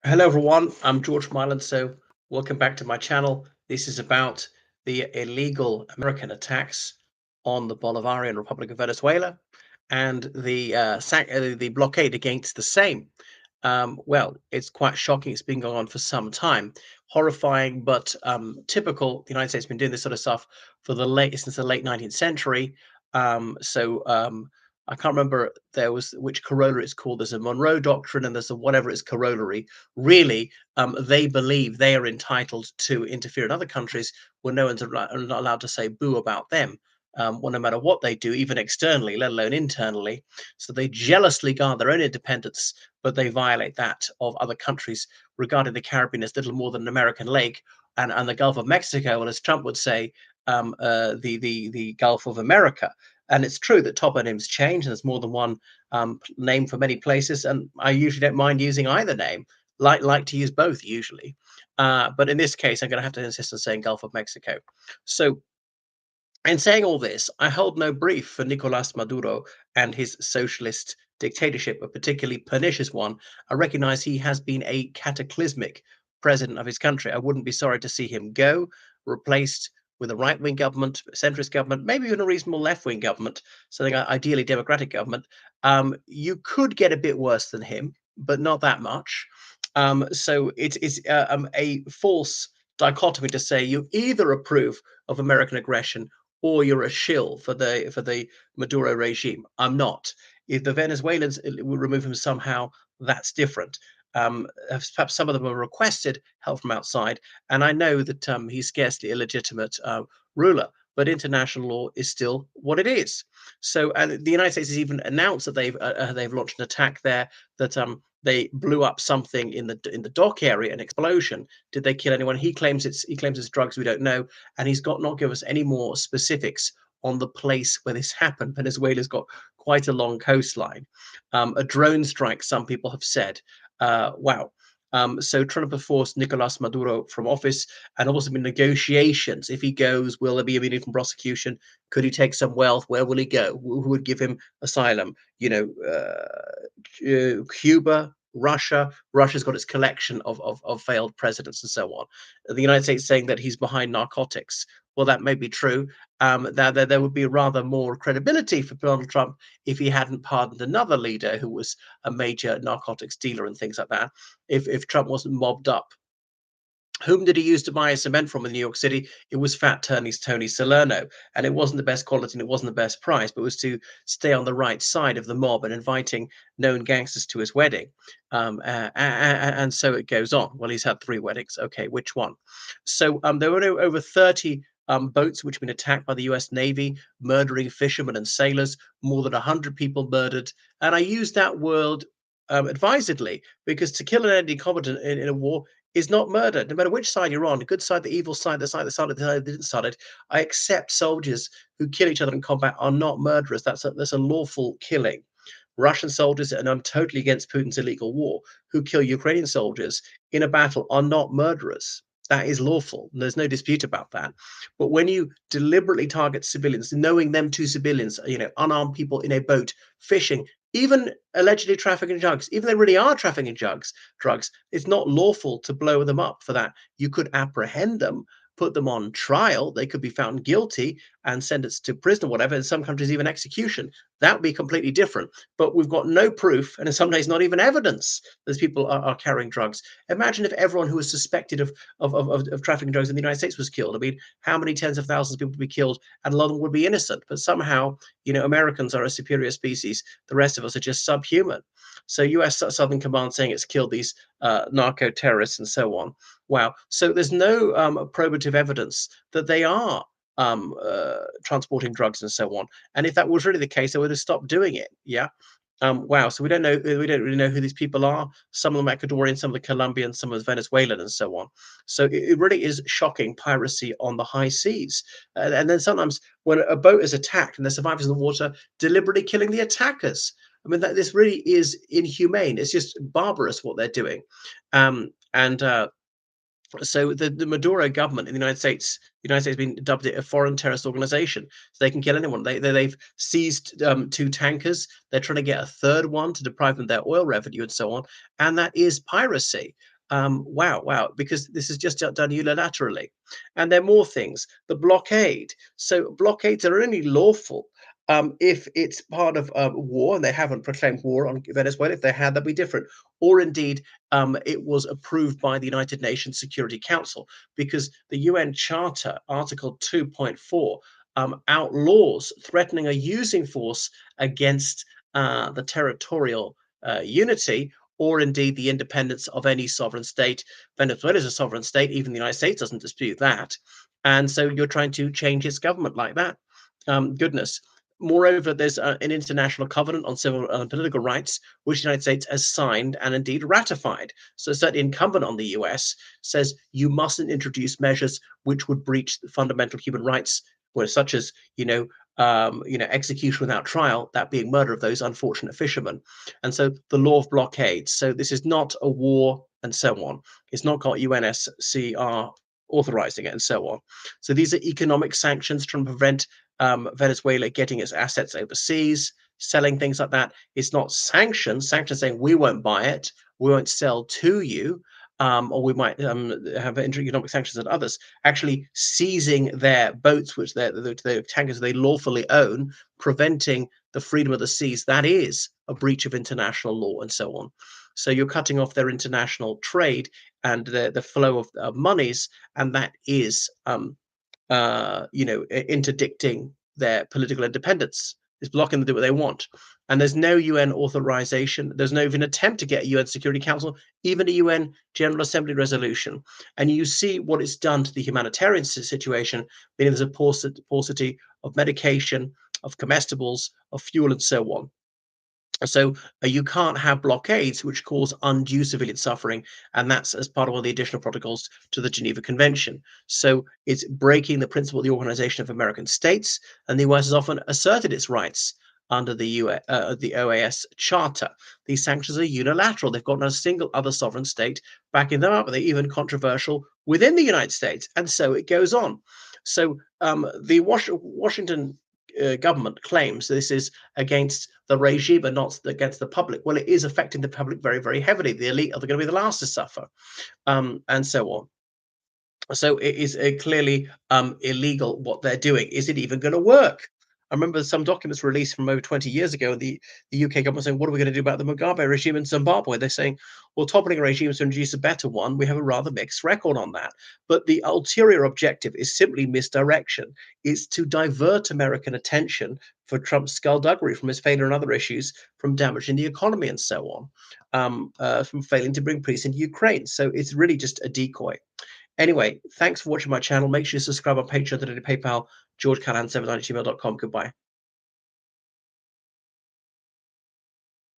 Hello everyone, I'm George Myland. So welcome back to my channel. This is about the illegal American attacks on the Bolivarian Republic of Venezuela and the blockade against the same. Well, it's quite shocking. It's been going on for some time. Horrifying, but typical. The United States has been doing this sort of stuff for the late since the late 19th century. I can't remember there was which corollary it's called. There's a Monroe Doctrine and there's a whatever is corollary. Really, they believe they are entitled to interfere in other countries when no one's are not allowed to say boo about them. Well, no matter what they do, even externally, let alone internally. So they jealously guard their own independence, but they violate that of other countries, regarding the Caribbean as little more than an American lake, and the Gulf of Mexico, and as Trump would say, the Gulf of America. And it's true that toponyms change, and there's more than one name for many places, and I usually don't mind using either name. Like to use both usually, but in this case, I'm going to have to insist on saying Gulf of Mexico. So in saying all this, I hold no brief for Nicolas Maduro and his socialist dictatorship, a particularly pernicious one. I recognize he has been a cataclysmic president of his country. I wouldn't be sorry to see him go, replaced with a right wing government, a centrist government, maybe even a reasonable left wing government, something ideally democratic government. You could get a bit worse than him, but not that much. So it's a false dichotomy to say you either approve of American aggression or you're a shill for the Maduro regime. I'm not. If the Venezuelans will remove him somehow, that's different. Perhaps some of them have requested help from outside, and I know that he's scarcely a legitimate ruler. But international law is still what it is. So, and the United States has even announced that they've launched an attack there. That they blew up something in the dock area, an explosion. Did they kill anyone? He claims it's drugs. We don't know, and he's got not give us any more specifics on the place where this happened. Venezuela's got quite a long coastline. A drone strike, some people have said. Wow. So Trump have forced Nicolas Maduro from office, and also been negotiations. If he goes, will there be immunity from prosecution? Could he take some wealth? Where will he go? Who would give him asylum? Cuba, Russia. Russia's got its collection of failed presidents and so on. The United States saying that he's behind narcotics. Well, that may be true. That there would be rather more credibility for Donald Trump if he hadn't pardoned another leader who was a major narcotics dealer and things like that. If Trump wasn't mobbed up. Whom did he use to buy his cement from in New York City? It was Fat Tony Salerno, and it wasn't the best quality and it wasn't the best price, but it was to stay on the right side of the mob and inviting known gangsters to his wedding. And so it goes on. Well, he's had three weddings. Okay, which one? So there were over 30 boats which have been attacked by the US Navy, murdering fishermen and sailors, more than 100 people murdered. And I use that word advisedly, because to kill an enemy combatant in a war is not murder, no matter which side you're on, the good side, the evil side, the side that didn't start it. I accept soldiers who kill each other in combat are not murderers. That's a lawful killing. Russian soldiers, and I'm totally against Putin's illegal war, who kill Ukrainian soldiers in a battle are not murderers. That is lawful. There's no dispute about that. But when you deliberately target civilians, knowing them two civilians, unarmed people in a boat fishing, even allegedly trafficking drugs, even they really are trafficking drugs, it's not lawful to blow them up for that. You could apprehend them, put them on trial. They could be found guilty and sentenced to prison or whatever. In some countries, even execution. That would be completely different. But we've got no proof, and in some days, not even evidence that people are carrying drugs. Imagine if everyone who was suspected of trafficking drugs in the United States was killed. I mean, how many tens of thousands of people would be killed, and a lot of them would be innocent. But somehow, Americans are a superior species. The rest of us are just subhuman. So U.S. Southern Command saying it's killed these narco terrorists and so on. Wow. So there's no probative evidence that they are transporting drugs and so on. And if that was really the case, they would have stopped doing it. Yeah. Wow. So we don't know. We don't really know who these people are. Some of them Ecuadorian, some of the Colombian, some of the Venezuelan, and so on. So it really is shocking piracy on the high seas. And then sometimes when a boat is attacked and the survivors in the water, deliberately killing the attackers. I mean, this really is inhumane. It's just barbarous what they're doing. And so the Maduro government in the United States has been dubbed it a foreign terrorist organization. So they can kill anyone. They've seized two tankers. They're trying to get a third one to deprive them of their oil revenue and so on. And that is piracy. Wow, wow, because this is just done unilaterally. And there are more things. The blockade. So blockades are only lawful if it's part of war, and they haven't proclaimed war on Venezuela. If they had, that'd be different. Or indeed, it was approved by the United Nations Security Council, because the UN Charter, Article 2.4, outlaws threatening or using force against the territorial unity or indeed the independence of any sovereign state. Venezuela is a sovereign state, even the United States doesn't dispute that. And so you're trying to change its government like that. Goodness. Moreover, there's an international covenant on civil and political rights, which the United States has signed and indeed ratified. So it's certainly incumbent on the US, says you mustn't introduce measures which would breach fundamental human rights, where such as execution without trial, that being murder of those unfortunate fishermen. And so the law of blockades. So this is not a war and so on. It's not got UNSCR authorizing it and so on. So these are economic sanctions trying to prevent Venezuela getting its assets overseas, selling things like that. It's not sanctions. Sanctions saying we won't buy it, we won't sell to you, or we might have economic sanctions on others. Actually, seizing their boats, which their tankers they lawfully own, preventing the freedom of the seas. That is a breach of international law and so on. So you're cutting off their international trade and the flow of monies, and that is interdicting their political independence. It's blocking them to do what they want. And there's no UN authorization. There's no even attempt to get a UN Security Council, even a UN General Assembly resolution. And you see what it's done to the humanitarian situation, meaning there's a paucity of medication, of comestibles, of fuel, and so on. So you can't have blockades which cause undue civilian suffering, and that's as part of one of the additional protocols to the Geneva Convention. So it's breaking the principle of the Organization of American States, and the US has often asserted its rights under the OAS Charter. These sanctions are unilateral; they've got no single other sovereign state backing them up. They're even controversial within the United States, and so it goes on. So the Washington government claims this is against the regime and not against the public. Well, it is affecting the public very, very heavily. The elite are going to be the last to suffer, and so on. So it is clearly illegal what they're doing. Is it even going to work? I remember some documents released from over 20 years ago, and the UK government saying, what are we going to do about the Mugabe regime in Zimbabwe? They're saying, well, toppling a regime to introduce a better one. We have a rather mixed record on that. But the ulterior objective is simply misdirection. It's to divert American attention for Trump's skullduggery, from his failure on other issues, from damaging the economy and so on, from failing to bring peace into Ukraine. So it's really just a decoy. Anyway, thanks for watching my channel. Make sure you subscribe on Patreon, PayPal, georgecallahan790gmail.com. Goodbye.